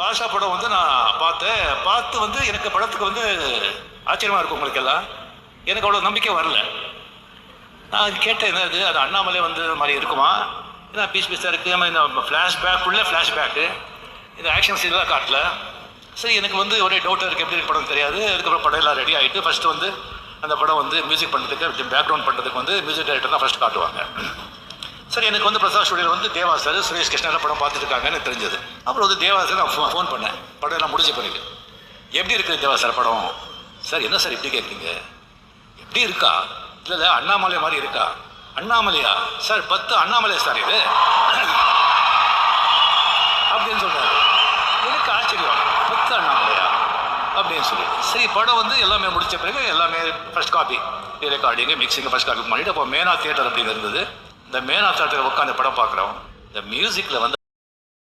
பாஷா படம் வந்து நான் பார்த்து வந்து எனக்கு படத்துக்கு வந்து ஆச்சரியமாக இருக்கும் உங்களுக்கு எல்லாம். எனக்கு அவ்வளோ நம்பிக்கை வரல. நான் கேட்டேன் என்னது அது அண்ணாமலை வந்து மாதிரி இருக்குமா, ஏன்னா பீஸாக இருக்குது, இந்த ஃப்ளாஷ்பேக் ஃப்ளாஷ்பேக்கு, இந்த ஆக்ஷன் சீன்லாம் காட்டல. சரி எனக்கு வந்து ஒரே டவுட்டாக இருக்குது, எப்படி படம் தெரியாது. அதுக்கப்புறம் படம் எல்லாம் ரெடி ஆகிட்டு ஃபஸ்ட்டு வந்து அந்த படம் வந்து மியூசிக் பண்ணுறதுக்கு பேக்ரவுண்ட் பண்ணுறதுக்கு வந்து மியூசிக் டைரக்டர் தான் ஃபஸ்ட் காட்டுவாங்க. சரி எனக்கு வந்து பிரசாத் ஸ்டுடியோவில் வந்து தேவா சார் சுரேஷ் கிருஷ்ணா படம் பார்த்துருக்காங்கன்னு தெரிஞ்சது. அப்புறம் வந்து தேவா சார் நான் ஃபோன் பண்ணேன், படம் எல்லாம் முடிஞ்ச பிறகு. எப்படி இருக்குது தேவா சார் படம்? சார் என்ன சார் இப்படி கேட்குறீங்க, எப்படி இருக்கா? இல்லை அண்ணாமலை மாதிரி இருக்கா? அண்ணாமலையா சார்? 10 அண்ணாமலையா சார் இது அப்படின்னு சொல்கிறாரு. எனக்கு ஆச்சரியம், 10 அண்ணாமலையா அப்படின்னு சொல்லி. சரி படம் வந்து எல்லாமே முடித்த பிறகு எல்லாமே ஃபர்ஸ்ட் காப்பி ரெக்கார்டிங்கு மிக்சிங்கு ஃபர்ஸ்ட் காப்பி பண்ணிவிட்டு அப்போ மேனா தியேட்டர் அப்படின்னு இருந்தது. இந்த மேனா தியேட்டர் உட்காந்து படம் பார்க்குறோம். இந்த மியூசிக்கில் வந்து